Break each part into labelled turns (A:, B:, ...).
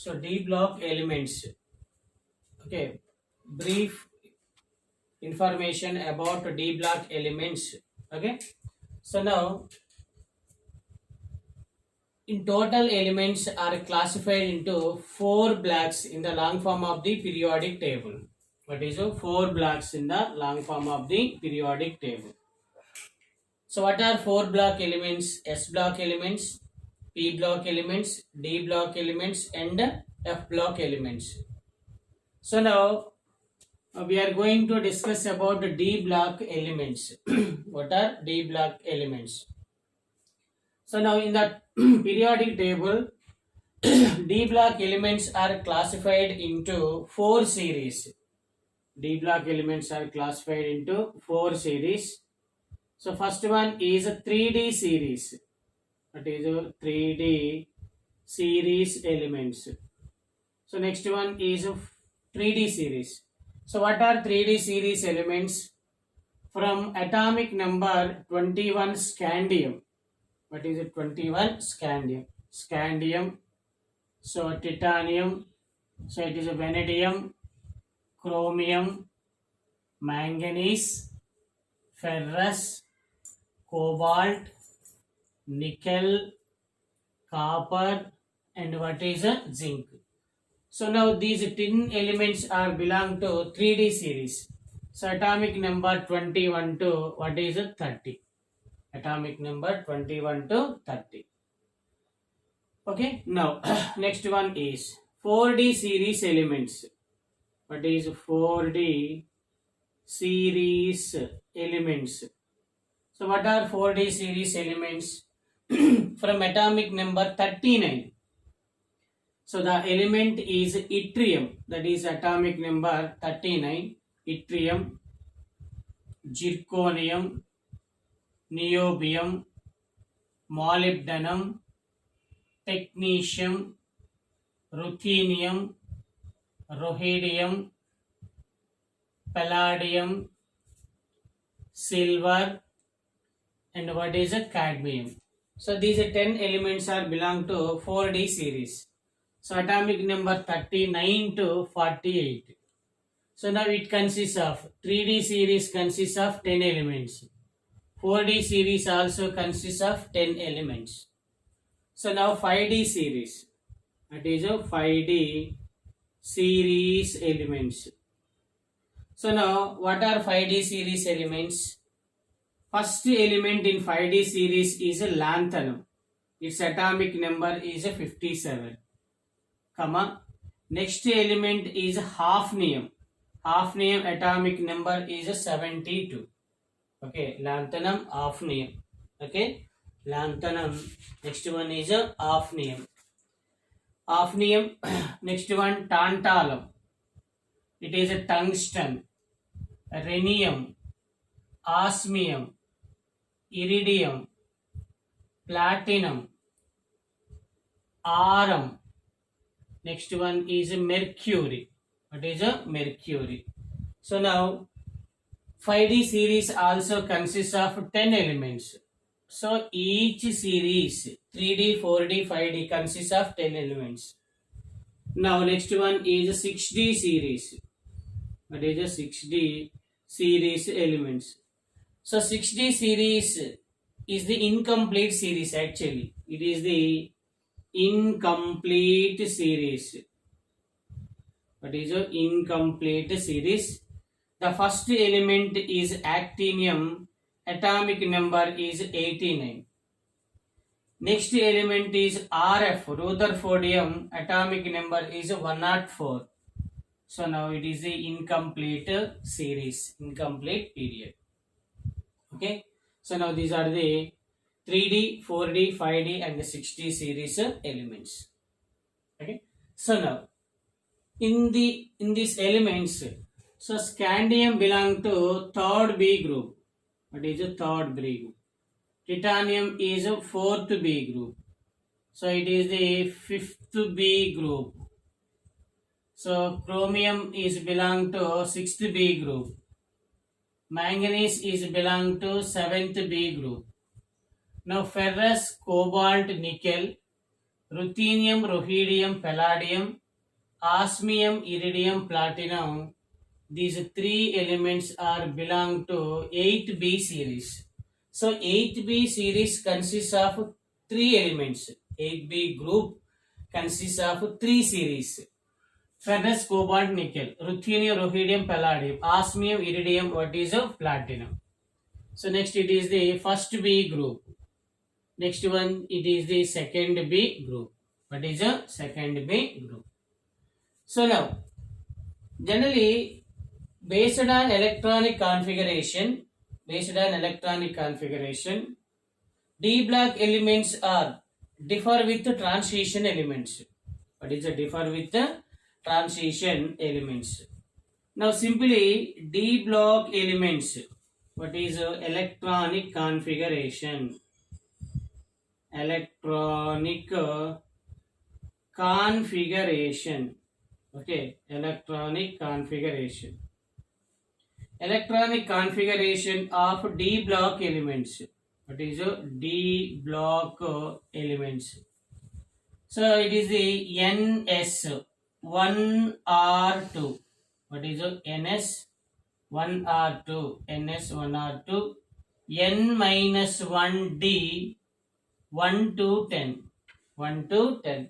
A: So D block elements. Okay, brief information about D block elements. Okay, so now in total elements are classified into four blocks in the long form of the periodic table. What is four blocks in the long form of the periodic table? So what are four block elements? S block elements, P block elements, D block elements, and F block elements. So now we are going to discuss about the D block elements. What are D block elements? So now in the periodic table, D block elements are classified into four series. D block elements are classified into four series. So first one is a 3D series. That is a 3D series elements. So next one is a 3D series. So what are 3D series elements? From atomic number 21 scandium. What is it? 21 scandium. Scandium. So titanium. So it is a vanadium, chromium, manganese, ferrous, cobalt, nickel, copper, and what is a zinc. So now these 10 elements are belong to 3D series. So atomic number 21 to what is it? 30. Atomic number 21 to 30. Okay, now next one is 4D series elements. What is 4D series elements? So what are 4D series elements? From atomic number 39. So the element is yttrium, that is atomic number 39. Yttrium, zirconium, niobium, molybdenum, technetium, ruthenium, rhodium, palladium, silver, and what is a cadmium. So these 10 elements are belong to 4D series. So atomic number 39 to 48. So now it consists of 3D series consists of 10 elements. 4D series also consists of 10 elements. So now 5D series. That is a 5D series elements. So now what are 5D series elements? First element in 5D series is a lanthanum. Its atomic number is a 57. Comma. Next element is hafnium. Hafnium atomic number is a 72. Okay, lanthanum, hafnium. Okay, lanthanum. Next one is a hafnium. Hafnium. Next one tantalum. It is a tungsten. Rhenium, osmium, iridium, platinum, aurum. Next one is mercury. What is a mercury? So now 5D series also consists of 10 elements. So each series 3D, 4D, 5D consists of 10 elements. Now next one is 6D series. What is a 6D series elements? So 6D series is the incomplete series actually. It is the incomplete series. What is a incomplete series? The first element is actinium. Atomic number is 89. Next element is RF, Rutherfordium. Atomic number is 104. So now it is the incomplete series, incomplete period. Okay. So now these are the 3D, 4D, 5D and the 6D series elements. Okay. So now in these elements, so scandium belong to third B group. What is a third B group? Titanium is a fourth B group. So it is the fifth B group. So chromium is belong to sixth B group. Manganese is belong to seventh B group. Now ferrous, cobalt, nickel, ruthenium, rhodium, palladium, osmium, iridium, platinum. These three elements are belong to 8b series. So 8b series consists of three elements. 8b group consists of three series. Ferrous, cobalt, nickel, ruthenium, rhodium, palladium, osmium, iridium, what is a platinum. So next it is the first B group. Next one it is the second B group. What is a second B group? So now generally based on electronic configuration, D block elements are differ with the transition elements. What is the differ with the transition elements? Now simply D block elements. What is electronic configuration? Electronic configuration. Okay, electronic configuration. Electronic configuration of D block elements. What is D block elements? So it is the NS 1R2. What is NS 1R2? NS 1R2. N minus 1D 1 to 10. 1 to 10.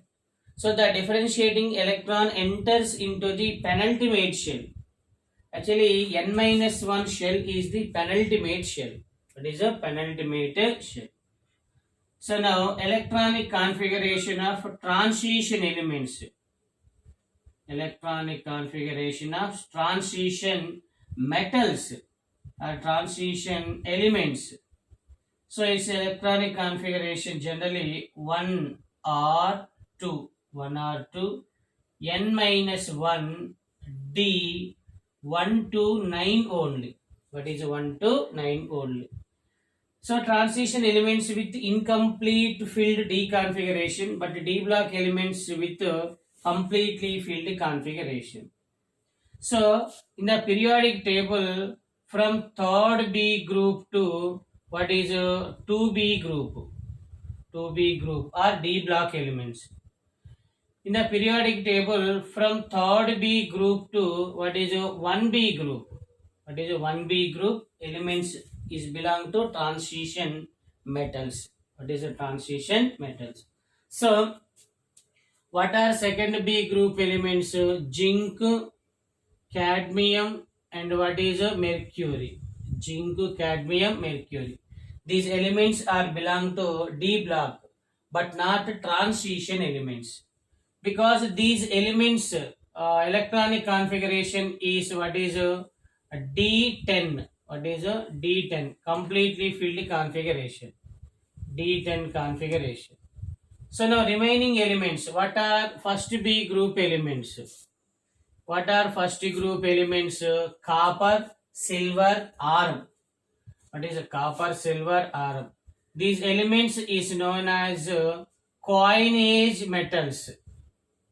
A: So the differentiating electron enters into the penultimate shell. Actually, n minus 1 shell is the penultimate shell. It is a penultimate shell. So now electronic configuration of transition elements. Electronic configuration of transition metals or transition elements. So its electronic configuration generally 1 or 2. 1 or 2. N minus 1 D 1 to 9 only. What is 1 to 9 only? So transition elements with incomplete filled D configuration, but D block elements with completely filled configuration. So in the periodic table, from third B group to what is 2B group? 2B group are D block elements. In the periodic table, from third B group to what is 1B group? What is 1B group? Elements is belong to transition metals. What is a transition metals? So, what are second B group elements? Zinc, cadmium, and what is mercury? Zinc, cadmium, mercury. These elements are belong to D block, but not transition elements, because these elements electronic configuration is what is D10. What is a D10? Completely filled configuration. D10 configuration. So now remaining elements. What are first B group elements? What are first group elements? Copper, silver, iron. What is a copper, silver, iron? These elements is known as coinage metals.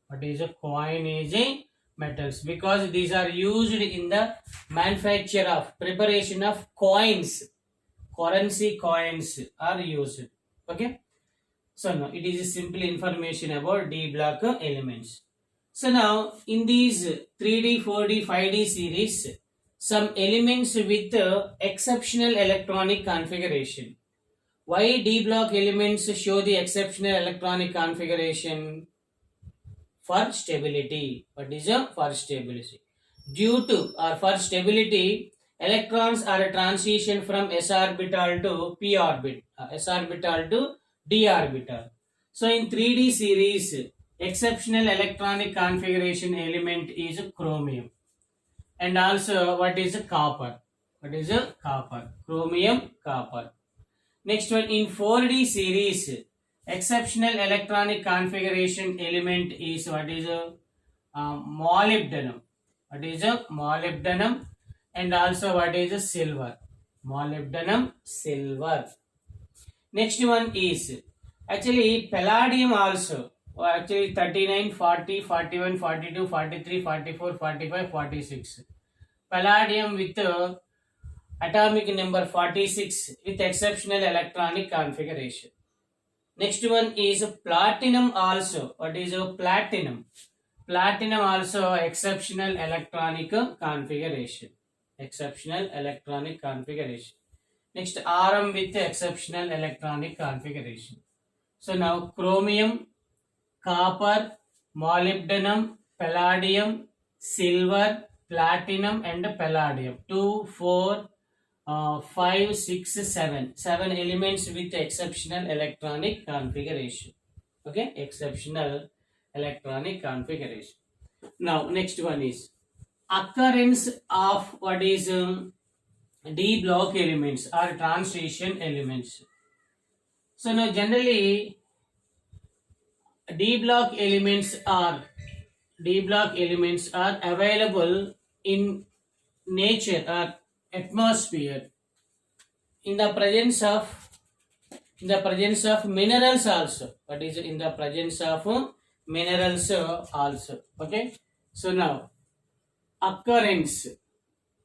A: What is a coinage metals? Because these are used in the manufacture of preparation of coins. Currency coins are used. Okay. So now it is simple information about D block elements. So now in these 3D, 4D, 5D series, some elements with exceptional electronic configuration. Why D block elements show the exceptional electronic configuration? For stability. What is for stability? Due to or for stability, electrons are a transition from s orbital to p orbit, s orbital to d orbital. So in 3D series, exceptional electronic configuration element is chromium, and also what is copper? What is copper? Chromium, copper. Next one, in 4D series, exceptional electronic configuration element is what is molybdenum. What is molybdenum? And also what is silver? Molybdenum, silver. Next one is actually palladium also. Actually 39, 40, 41, 42, 43, 44, 45, 46. Palladium with atomic number 46 with exceptional electronic configuration. Next one is platinum also. What is platinum? Platinum also exceptional electronic configuration. Exceptional electronic configuration. Next, Rm with exceptional electronic configuration. So now chromium, copper, molybdenum, palladium, silver, platinum, and palladium. 2, 4, 5, 6, 7. 7 elements with exceptional electronic configuration. Okay, exceptional electronic configuration. Now, next one is occurrence of what is D block elements or transition elements. So now generally D block elements are available in nature or atmosphere in the presence of minerals also. What is in the presence of minerals also. Okay. So now occurrence.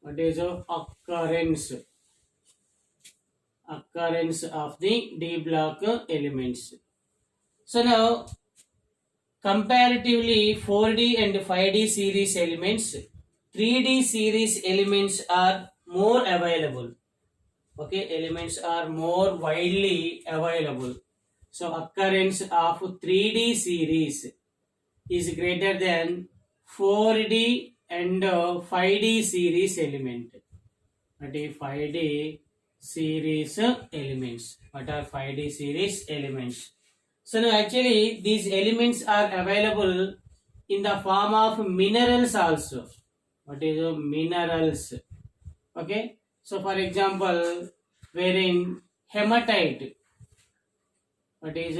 A: What is occurrence of the D block elements? So now comparatively 4D and 5D series elements, 3D series elements are more available. Okay, elements are more widely available. So occurrence of 3D series is greater than 4D and 5D series element. What is 5D series elements? What are 5D series elements? So now actually these elements are available in the form of minerals also. What is minerals? Okay. So for example, wherein hematite. What is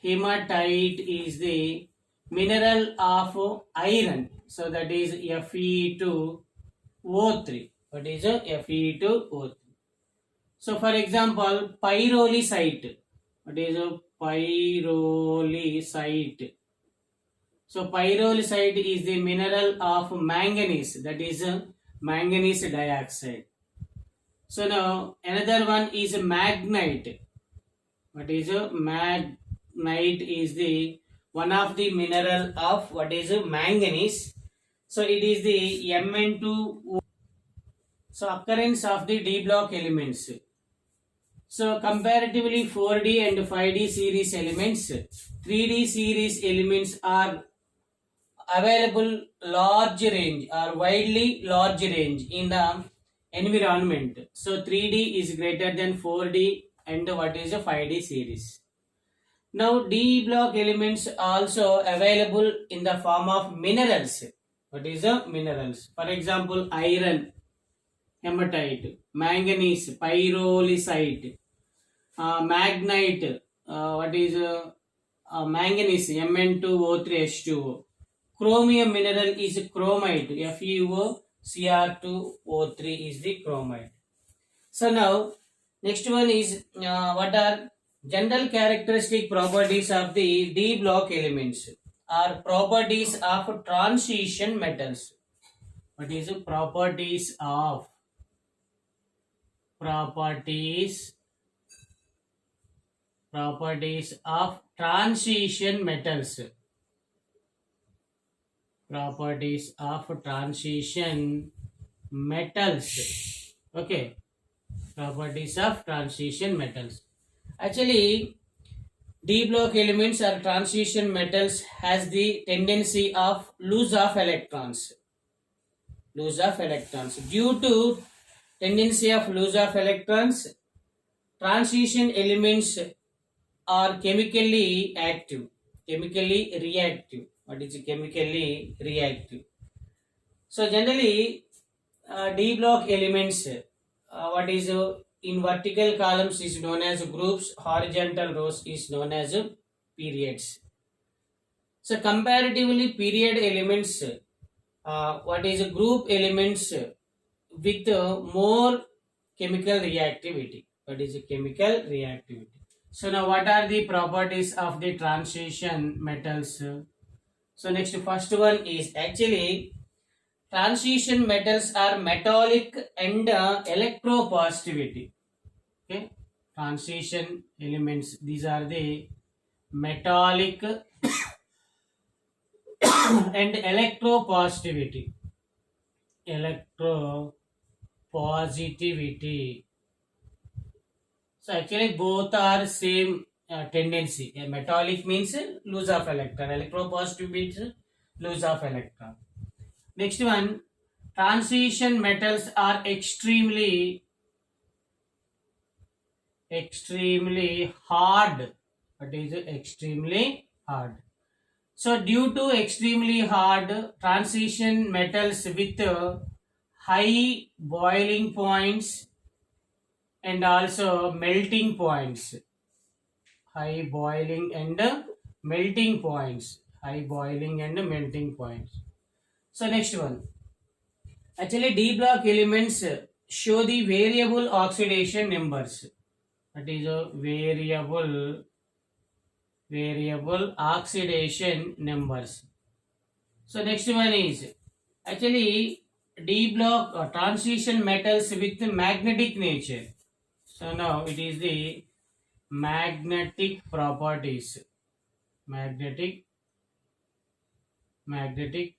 A: hematite is the mineral of iron. So that is Fe2O3. What is Fe2O3? So for example, pyrolusite. What is pyrolusite? So pyrolusite is the mineral of manganese. That is manganese dioxide. So now another one is magnite. What is magnite is the one of the mineral of what is manganese. So it is the Mn2O. So occurrence of the D block elements. So comparatively 4D and 5D series elements, 3D series elements are available large range or widely large range in the environment. So 3D is greater than 4D and what is a 5D series. Now D block elements also available in the form of minerals. What is the minerals? For example, iron, hematite, manganese, pyrolusite, magnite, what is manganese, Mn2O3H2O. Chromium mineral is chromite, FeOCr2O3 is the chromite. So now, next one is what are general characteristic properties of the D block elements are properties of transition metals. What is the properties of transition metals? Properties of transition metals. Okay. Properties of transition metals. Actually, D block elements or transition metals has the tendency of loss of electrons. Due to tendency of loss of electrons, transition elements are chemically active, chemically reactive. What is chemically reactive? So generally, D block elements, what is in vertical columns is known as groups, horizontal rows is known as periods. So comparatively, period elements, what is group elements with more chemical reactivity. What is chemical reactivity? So now what are the properties of the transition metals? So next, first one is actually transition metals are metallic and electropositivity. Okay, transition elements, these are the metallic and electropositivity. Electropositivity. So actually both are same tendency. A metallic means loss of electron. Electropositive means loss of electron. Next one, transition metals are extremely hard. What is extremely hard? So due to extremely hard transition metals with high boiling points and also melting points, high boiling and melting points, high boiling and melting points. So next one, actually D block elements show the variable oxidation numbers. That is a variable oxidation numbers. So next one is actually D block transition metals with magnetic nature. So now it is the magnetic properties. Magnetic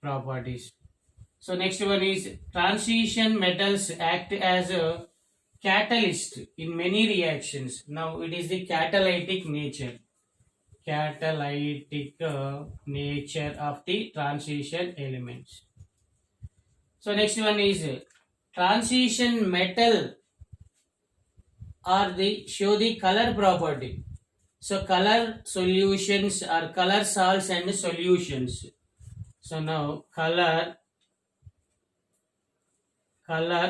A: properties. So next one is transition metals act as a catalyst in many reactions. Now it is the catalytic nature. Catalytic nature of the transition elements. So next one is transition metal or the show the color property. So color solutions are color salts and solutions. So now color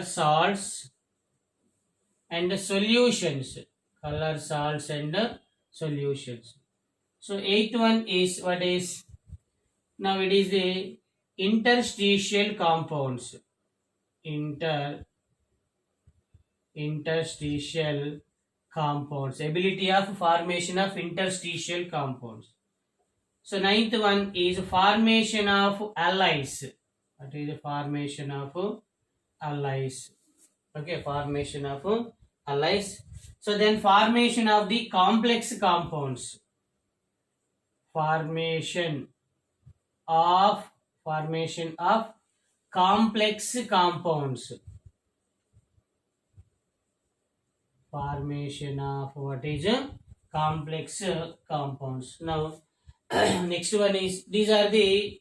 A: salts and solutions. Color salts and solutions. So eighth one is what is now it is the interstitial compounds. Interstitial compounds, ability of formation of interstitial compounds. So ninth one is formation of alloys. That is the formation of alloys. Okay, formation of alloys. So then formation of the complex compounds. Formation of complex compounds. Formation of what is complex compounds. Now next one is these are the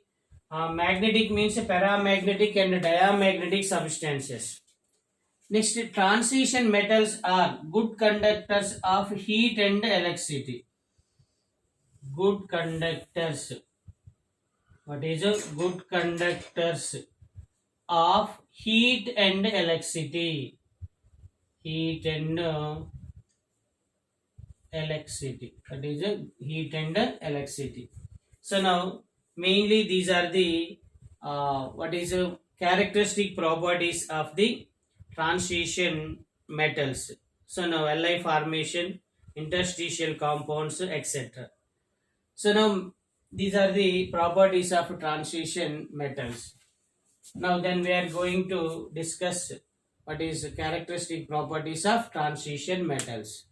A: magnetic means paramagnetic and diamagnetic substances. Next, transition metals are good conductors of heat and electricity. Good conductors. What is good conductors of heat and electricity? Heat and electricity. That is heat and electricity. So now mainly these are the what is characteristic properties of the transition metals. So now Li formation, interstitial compounds, etc. So now these are the properties of transition metals. Now then we are going to discuss what is characteristic properties of transition metals.